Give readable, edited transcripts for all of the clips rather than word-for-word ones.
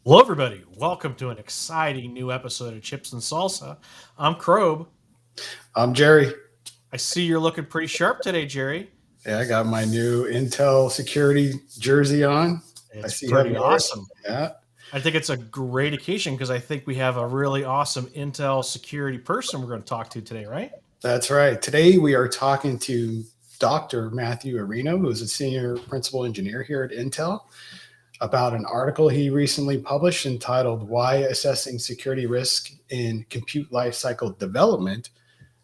Hello, everybody. Welcome to an exciting new episode of Chips and Salsa. I'm CRob. I'm Jerry. I see you're looking pretty sharp today, Jerry. Yeah, I got my new Intel security jersey on. I It's see you have pretty yours. awesome. Yeah, I think it's a great occasion because I think we have a really awesome Intel security person we're going to talk to today, right? that's right. Today we are talking to Dr. Matthew Areno, who is a senior principal engineer here at Intel, about an article he recently published entitled Why Assessing Security Risk in Compute Lifecycle Development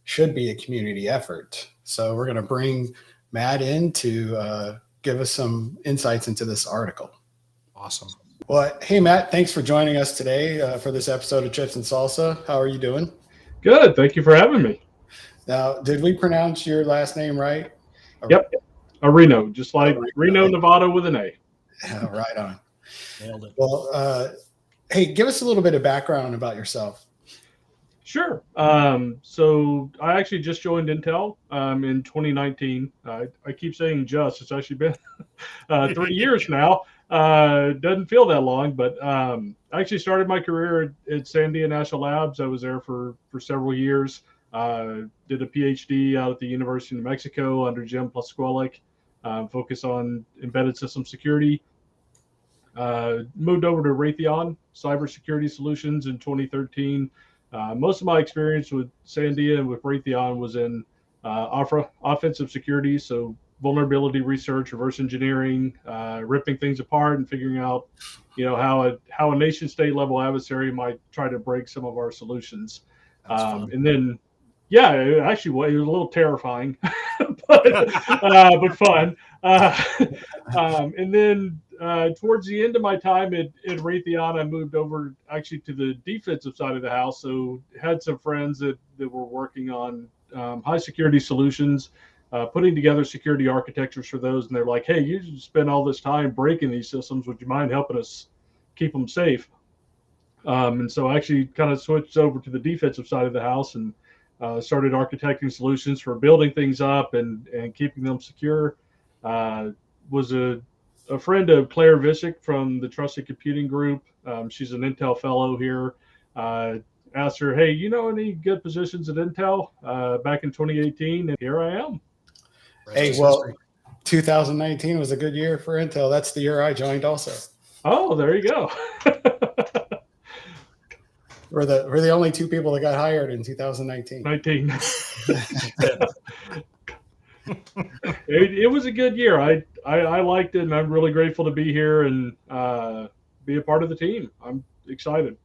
Should Be a Community Effort. So we're going to bring Matt in to give us some insights into this article. Awesome. Well, hey, Matt, thanks for joining us today for this episode of Chips and Salsa. How are you doing? Good. Thank you for having me. Now, did we pronounce your last name right? Yep. Areno, just like Areno. Reno, Nevada with an A. Yeah, right on. Nailed it. Well, hey, give us a little bit of background about yourself. Sure. So I actually just joined Intel in 2019. I keep saying just, it's actually been 3 years now. Doesn't feel that long, but I actually started my career at Sandia National Labs. I was there for several years. Did a PhD out at the University of New Mexico under Jim Plasquelic, focus on embedded system security. Moved over to Raytheon Cybersecurity Solutions in 2013. Most of my experience with Sandia and with Raytheon was in offensive security, so vulnerability research, reverse engineering, ripping things apart, and figuring out, how a nation state level adversary might try to break some of our solutions. And then, yeah, it was a little terrifying, but fun. And then towards the end of my time at Raytheon, I moved over actually to the defensive side of the house. So had some friends that were working on high security solutions, putting together security architectures for those. And they're like, hey, you spend all this time breaking these systems. Would you mind helping us keep them safe? And so I actually kind of switched over to the defensive side of the house and started architecting solutions for building things up and keeping them secure. Was a friend of Claire Visick from the Trusted Computing Group. She's an Intel fellow here. Asked her, hey, you know any good positions at Intel back in 2018? And here I am. Hey, well, 2019 was a good year for Intel. That's the year I joined also. Oh, there you go. We're the only two people that got hired in 2019. 19. It was a good year. I liked it, and I'm really grateful to be here and be a part of the team. I'm excited.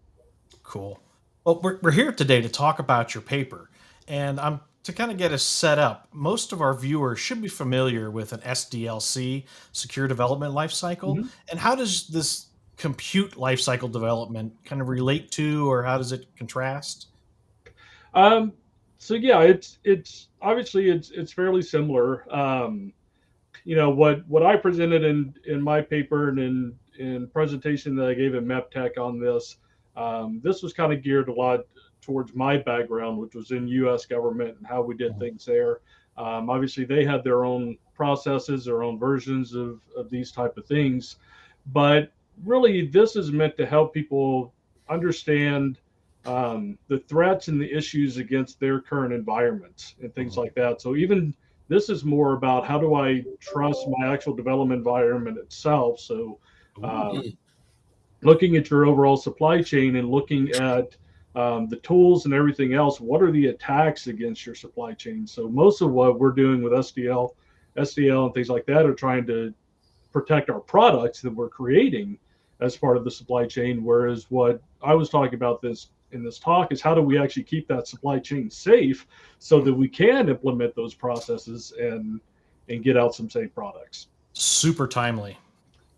Cool. Well, we're here today to talk about your paper, and to kind of get us set up. Most of our viewers should be familiar with an SDLC, Secure Development Lifecycle. Mm-hmm. And how does this compute lifecycle development kind of relate to, or how does it contrast? So yeah, it's obviously it's fairly similar. What I presented in my paper and in presentation that I gave at MEPTech on this, this was kind of geared a lot towards my background, which was in U.S. government and how we did things there. Obviously, they had their own processes, their own versions of these type of things, but really, this is meant to help people understand the threats and the issues against their current environments and things like that. So even this is more about how do I trust my actual development environment itself. So looking at your overall supply chain and looking at the tools and everything else, what are the attacks against your supply chain? So most of what we're doing with SDL and things like that are trying to protect our products that we're creating as part of the supply chain. Whereas what I was talking about in this talk is how do we actually keep that supply chain safe so that we can implement those processes and get out some safe products. Super timely.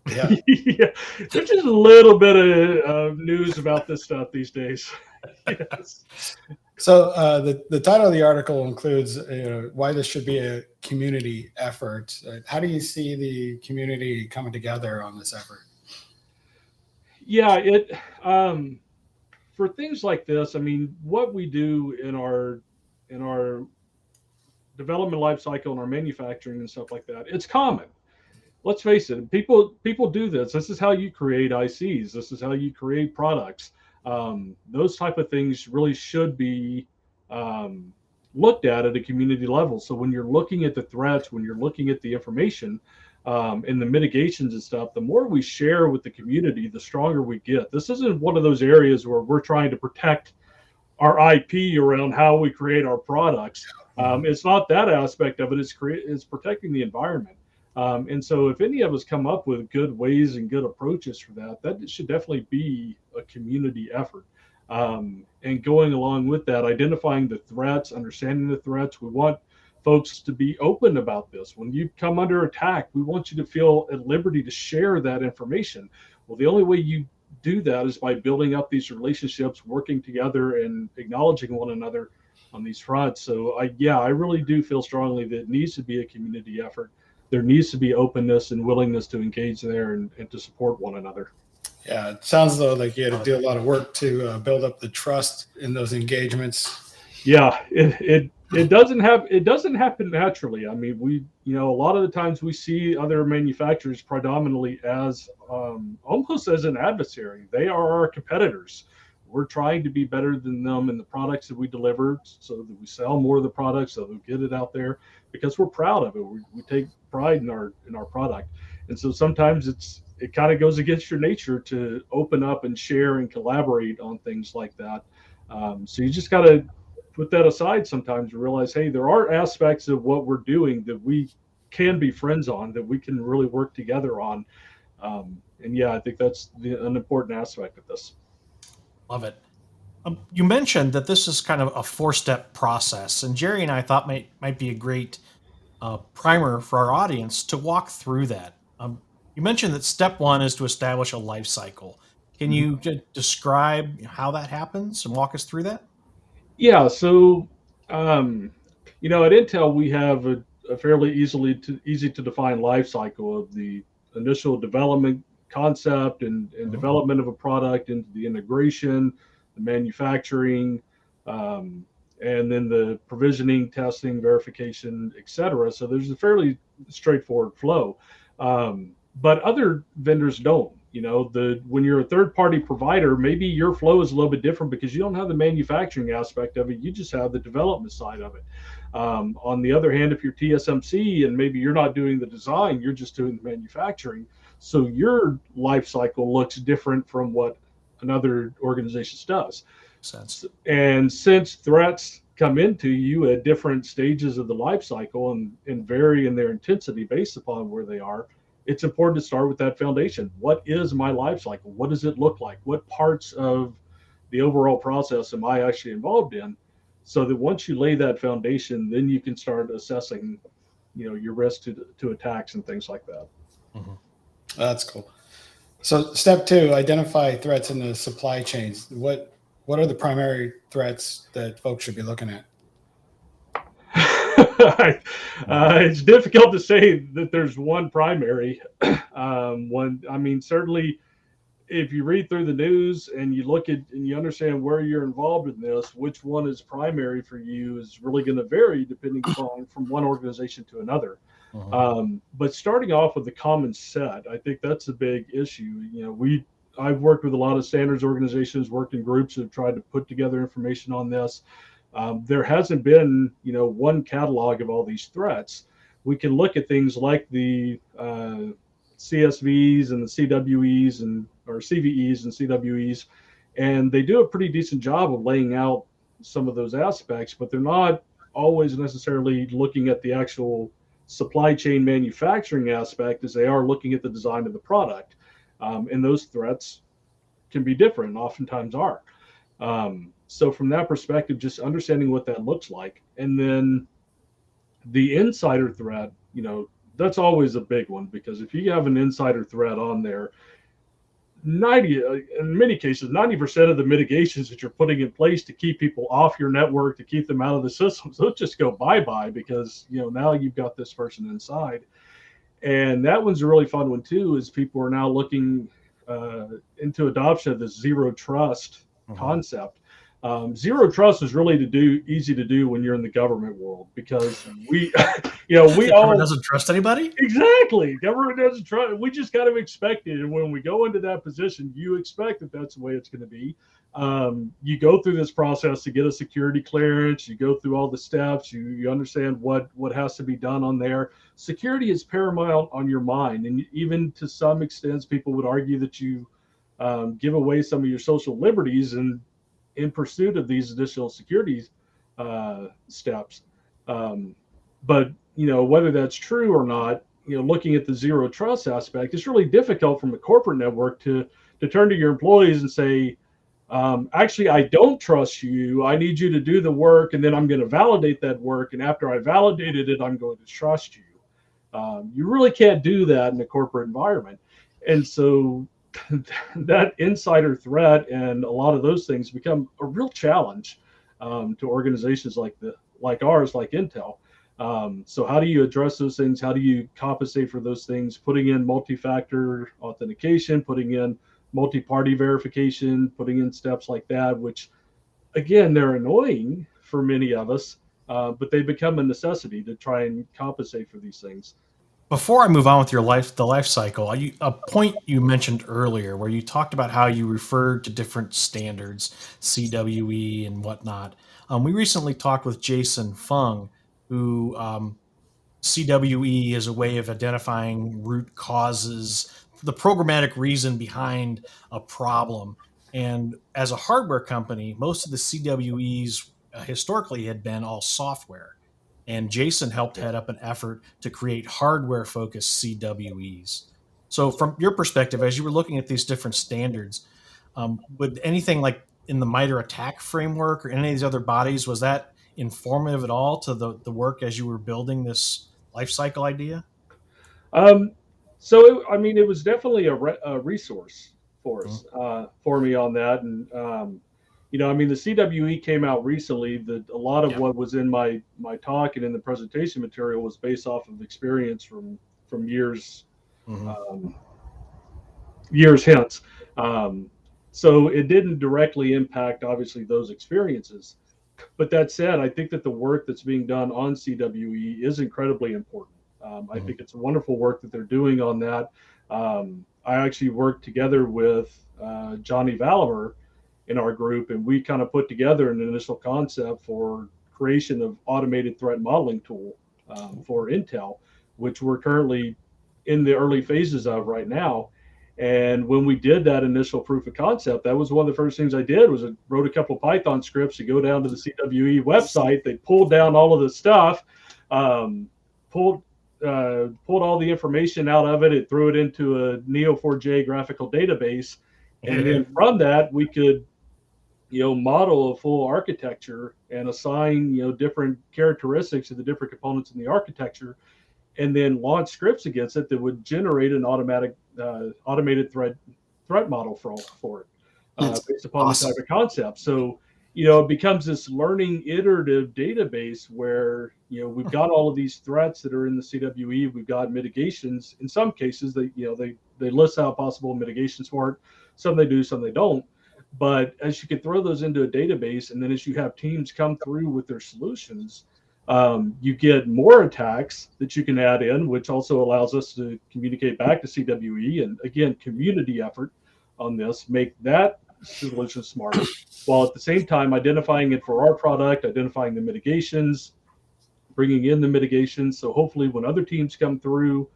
Yeah. Yeah. There's just a little bit of news about this stuff these days. Yes. So the title of the article includes why this should be a community effort. How do you see the community coming together on this effort? Yeah, for things like this, I mean, what we do in our development life cycle and our manufacturing and stuff like that, it's common. let's face it, people do this. This is how you create ICs. This is how you create products. Those type of things really should be um, looked at a community level. So when you're looking at the threats, when you're looking at the information and the mitigations and stuff, the more we share with the community, the stronger we get. This isn't one of those areas where we're trying to protect our IP around how we create our products. It's not that aspect of it. It's protecting the environment. And so, if any of us come up with good ways and good approaches for that, that should definitely be a community effort. And going along with that, identifying the threats, understanding the threats. We want folks to be open about this. When you come under attack, we want you to feel at liberty to share that information. Well, the only way you do that is by building up these relationships, working together, and acknowledging one another on these fronts. So, I really do feel strongly that it needs to be a community effort. There needs to be openness and willingness to engage there and to support one another. Yeah, it sounds though like you had to do a lot of work to build up the trust in those engagements. Yeah, it doesn't happen naturally. I mean, a lot of the times we see other manufacturers predominantly as almost as an adversary. They are our competitors. We're trying to be better than them in the products that we deliver, so that we sell more of the products, so that we get it out there, because we're proud of it. We take pride in our product, and so sometimes it kind of goes against your nature to open up and share and collaborate on things like that. So you just got to put that aside sometimes and realize, hey, there are aspects of what we're doing that we can be friends on, that we can really work together on. And yeah, I think that's an important aspect of this. Love it. You mentioned that this is kind of a four-step process, and Jerry and I thought might be a great primer for our audience to walk through that. You mentioned that step one is to establish a life cycle. Can you describe how that happens and walk us through that? Yeah, so at Intel we have a fairly easy to define life cycle of the initial development concept and Mhm. development of a product into the integration, the manufacturing, and then the provisioning, testing, verification, etc. So there's a fairly straightforward flow. But other vendors don't. When you're a third party provider, maybe your flow is a little bit different because you don't have the manufacturing aspect of it. You just have the development side of it. On the other hand, if you're TSMC and maybe you're not doing the design, you're just doing the manufacturing. So your life cycle looks different from what another organization does. Sense. And since threats come into you at different stages of the life cycle and vary in their intensity based upon where they are, it's important to start with that foundation. What is my life cycle? What does it look like? What parts of the overall process am I actually involved in? So that once you lay that foundation, then you can start assessing, your risk to attacks and things like that. Mhm. That's cool. So step two, identify threats in the supply chains. What are the primary threats that folks should be looking at? It's difficult to say that there's one primary one. I mean, certainly, if you read through the news and you look at and you understand where you're involved in this, which one is primary for you is really going to vary depending upon from one organization to another. But starting off with the common set, I think that's a big issue. I've worked with a lot of standards organizations, worked in groups that have tried to put together information on this. There hasn't been, one catalog of all these threats. We can look at things like the CSVs and the CWEs or CVEs and CWEs, and they do a pretty decent job of laying out some of those aspects, but they're not always necessarily looking at the actual supply chain manufacturing aspect as they are looking at the design of the product. And those threats can be different, and oftentimes are. So from that perspective, just understanding what that looks like. And then the insider threat, that's always a big one, because if you have an insider threat on there, in many cases, 90% of the mitigations that you're putting in place to keep people off your network, to keep them out of the systems, they'll just go bye-bye because, now you've got this person inside. And that one's a really fun one too, is people are now looking into adoption of this zero trust concept. Zero trust is really easy to do when you're in the government world because we, we The government all doesn't trust anybody? exactly government doesn't trust. We just kind of expect it, and when we go into that position, you expect that that's the way it's going to be. You go through this process to get a security clearance. You go through all the steps. You understand what has to be done on there. Security is paramount on your mind, and even to some extent, people would argue that you give away some of your social liberties and in pursuit of these additional security steps. Um, but whether that's true or not, looking at the zero trust aspect, it's really difficult from a corporate network to turn to your employees and say, actually, I don't trust you. I need you to do the work, and then I'm going to validate that work. And after I validated it, I'm going to trust you. You really can't do that in a corporate environment. And so that insider threat and a lot of those things become a real challenge to organizations like ours, like Intel. So how do you address those things? How do you compensate for those things? Putting in multi-factor authentication, putting in multi-party verification, putting in steps like that, which again, they're annoying for many of us, but they become a necessity to try and compensate for these things. Before I move on with the life cycle, a point you mentioned earlier where you talked about how you referred to different standards, CWE and whatnot. We recently talked with Jason Fung, who CWE is a way of identifying root causes, the programmatic reason behind a problem. And as a hardware company, most of the CWEs historically had been all software. And Jason helped head up an effort to create hardware focused CWEs. So, from your perspective, as you were looking at these different standards, would anything like in the MITRE ATT&CK framework or any of these other bodies, was that informative at all to the work as you were building this life cycle idea? Um, so I mean, it was definitely a resource for Mhm. us, for me on that. And I mean, the CWE came out recently. That a lot of Yep. what was in my talk and in the presentation material was based off of experience from Hmm. um, years hence. Um, so it didn't directly impact obviously those experiences. But that said, I think that the work that's being done on CWE is incredibly important. I Hmm. think it's wonderful work that they're doing on that. I actually worked together with Johnny Valimer in our group, and we kind of put together an initial concept for creation of automated threat modeling tool for Intel, which we're currently in the early phases of right now. And when we did that initial proof of concept, that was one of the first things I did was I wrote a couple of Python scripts to go down to the CWE website. They pulled down all of the stuff, um, pulled pulled all the information out of it. It threw it into a Neo4j graphical database, and then from that we could model a full architecture and assign different characteristics to the different components in the architecture, and then launch scripts against it that would generate an automated threat model for it That's based upon the type awesome. of concept. So it becomes this learning iterative database where we've got all of these threats that are in the CWE. We've got mitigations. In some cases, they list out possible mitigations for it. Some they do, some they don't. But as you can throw those into a database, and then as you have teams come through with their solutions, you get more attacks that you can add in, which also allows us to communicate back to CWE and again, community effort on this, make that solution smarter, while at the same time identifying it for our product, identifying the mitigations, bringing in the mitigations. So hopefully when other teams come through,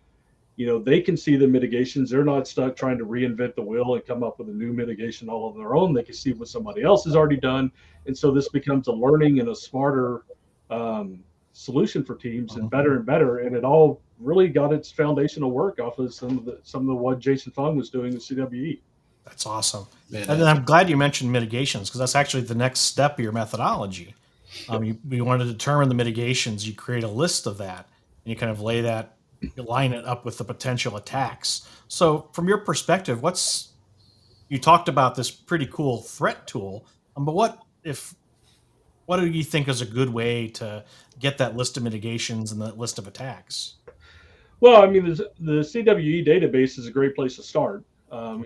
they can see the mitigations. They're not stuck trying to reinvent the wheel and come up with a new mitigation all on their own. They can see what somebody else has already done. And so this becomes a learning and a smarter solution for teams and Mhm. better and better. And it all really got its foundational work off of some of what Jason Fung was doing with CWE. That's awesome. Man, And then I'm glad you mentioned mitigations because that's actually the next step of your methodology. You want to determine the mitigations, you create a list of that, and you kind of you line it up with the potential attacks. So, from your perspective, you talked about this pretty cool threat tool, but what do you think is a good way to get that list of mitigations and that list of attacks? Well, I mean, the CWE database is a great place to start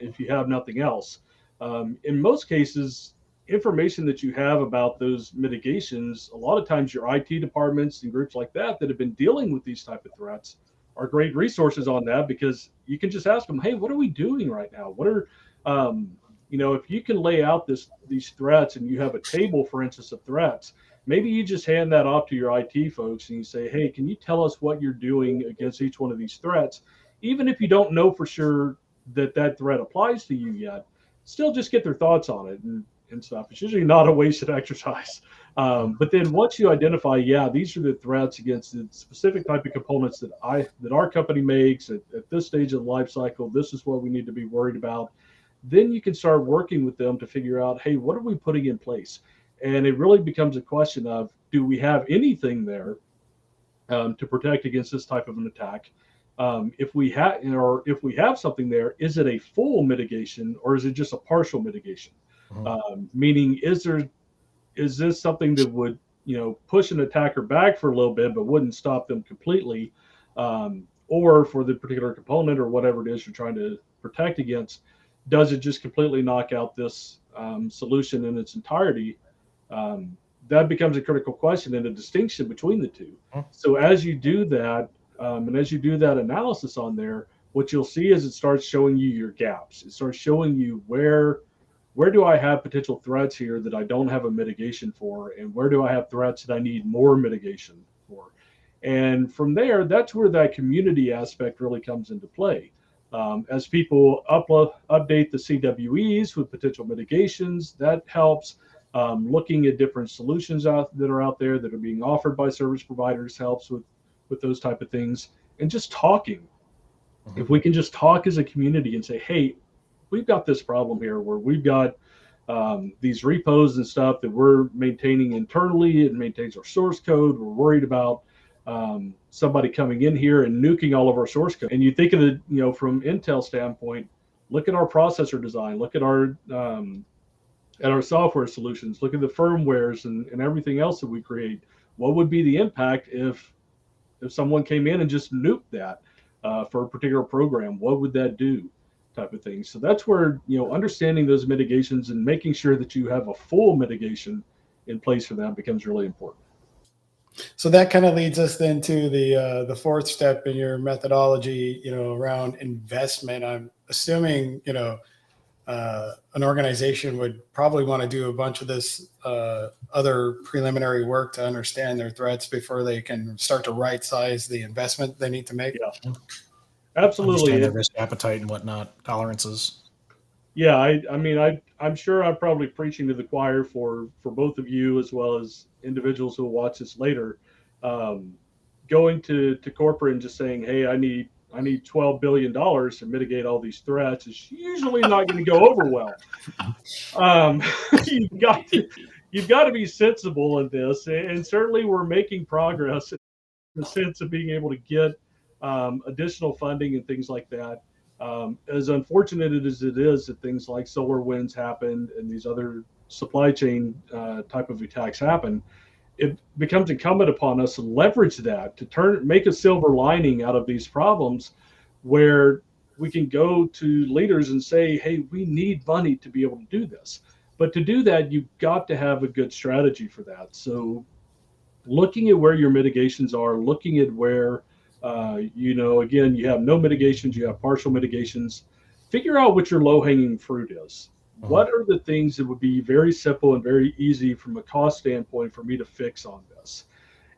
if you have nothing else. In most cases, information that you have about those mitigations, a lot of times your IT departments and groups like that that have been dealing with these type of threats are great resources on that, because you can just ask them, hey, what are we doing right now? What are, um, if you can lay out these threats and you have a table, for instance, of threats, maybe you just hand that off to your IT folks and you say, hey, can you tell us what you're doing against each one of these threats? Even if you don't know for sure that that threat applies to you yet, still just get their thoughts on it and stuff. It's usually not a wasted exercise. But then once you identify, yeah, these are the threats against the specific type of components that our company makes at this stage of the life cycle, this is what we need to be worried about. Then you can start working with them to figure out, hey, what are we putting in place? And it really becomes a question of, do we have anything there to protect against this type of an attack? If we have something there, is it a full mitigation or is it just a partial mitigation? Meaning, is this something that would push an attacker back for a little bit but wouldn't stop them completely, or for the particular component or whatever it is you're trying to protect against, does it just completely knock out this solution in its entirety? That becomes a critical question and a distinction between the two. So as you do that, and as you do that analysis on there, what you'll see is it starts showing you your gaps. It starts showing you where do I have potential threats here that I don't have a mitigation for, and where do I have threats that I need more mitigation for? And from there, that's where that community aspect really comes into play. As people update the CWEs with potential mitigations, that helps. Looking at different solutions that are out there that are being offered by service providers helps with those type of things. And just talking. If we can just talk as a community and say, hey, we've got this problem here where we've got these repos and stuff that we're maintaining internally. It maintains our source code. We're worried about somebody coming in here and nuking all of our source code. And you think of it, from Intel standpoint, look at our processor design, look at our software solutions, look at the firmwares and everything else that we create. What would be the impact if someone came in and just nuked that for a particular program? What would that do? Type of thing. So that's where understanding those mitigations and making sure that you have a full mitigation in place for that becomes really important. So that kind of leads us then to the fourth step in your methodology, around investment. I'm assuming an organization would probably want to do a bunch of this other preliminary work to understand their threats before they can start to right size the investment they need to make. Yeah. Absolutely. Understand their risk appetite and whatnot, tolerances. Yeah, I'm sure I'm probably preaching to the choir for both of you as well as individuals who will watch this later. Going to corporate and just saying, hey, I need $12 billion to mitigate all these threats is usually not going to go over well. You've got to be sensible in this, and certainly we're making progress in the sense of being able to get additional funding and things like that. As unfortunate as it is that things like SolarWinds happened and these other supply chain type of attacks happen, it becomes incumbent upon us to leverage that to make a silver lining out of these problems, where we can go to leaders and say, hey, we need money to be able to do this. But to do that, you've got to have a good strategy for that. So looking at where your mitigations are, looking at where again, you have no mitigations, you have partial mitigations. Figure out what your low-hanging fruit is. What are the things that would be very simple and very easy from a cost standpoint for me to fix on this?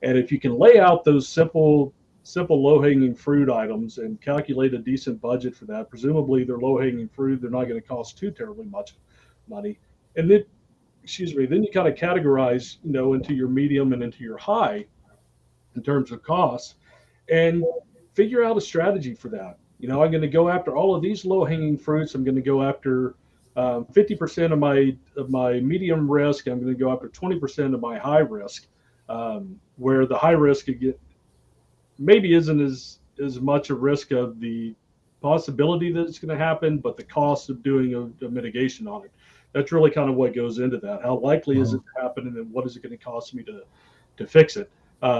And if you can lay out those simple low-hanging fruit items and calculate a decent budget for that, presumably they're low-hanging fruit, they're not going to cost too terribly much money. And then, then you kind of categorize, into your medium and into your high in terms of costs, and figure out a strategy for that. I'm going to go after all of these low-hanging fruits. I'm going to go after 50% of my medium risk. I'm going to go after 20% of my high risk, where the high risk maybe isn't as much a risk of the possibility that it's going to happen, but the cost of doing a mitigation on it. That's really kind of what goes into that. How likely is it to happen, and then what is it going to cost me to fix it?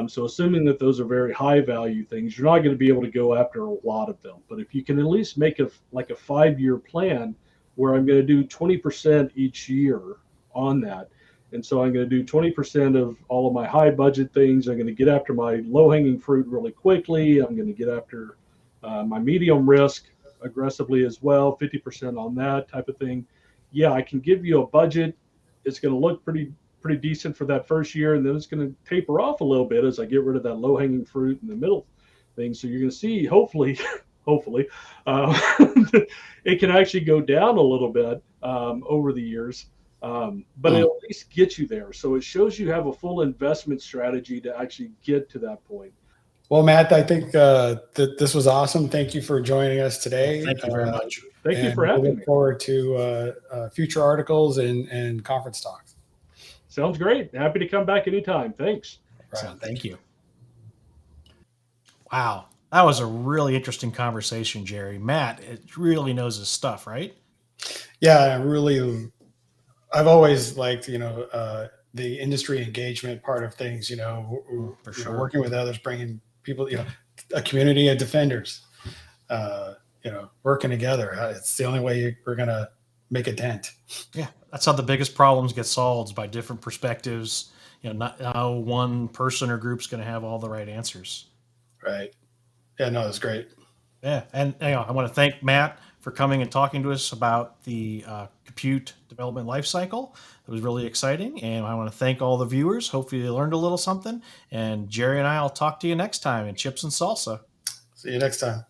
So assuming that those are very high value things, you're not going to be able to go after a lot of them. But if you can at least make a 5-year plan where I'm going to do 20% each year on that. And so I'm going to do 20% of all of my high budget things. I'm going to get after my low hanging fruit really quickly. I'm going to get after my medium risk aggressively as well, 50% on that type of thing. Yeah, I can give you a budget. It's going to look pretty decent for that first year, and then it's going to taper off a little bit as I get rid of that low hanging fruit in the middle thing. So you're going to see, hopefully, it can actually go down a little bit over the years. But it'll at least get you there. So it shows you have a full investment strategy to actually get to that point. Well, Matt, I think that this was awesome. Thank you for joining us today. Thank you very much. Thank you for having me. Look forward to future articles and conference talks. Sounds great. Happy to come back anytime. Thanks. So, thank you. Wow. That was a really interesting conversation, Jerry. Matt, it really knows his stuff, right? Yeah, I've always liked, the industry engagement part of things, For sure. Working with others, bringing people, a community of defenders, working together. It's the only way we're going to make a dent. Yeah. That's how the biggest problems get solved, by different perspectives. Not how one person or group's going to have all the right answers. Right. Yeah, no, it's great. Yeah. And I want to thank Matt for coming and talking to us about the compute development lifecycle. It was really exciting. And I want to thank all the viewers. Hopefully you learned a little something. And Jerry and I will talk to you next time in Chips and Salsa. See you next time.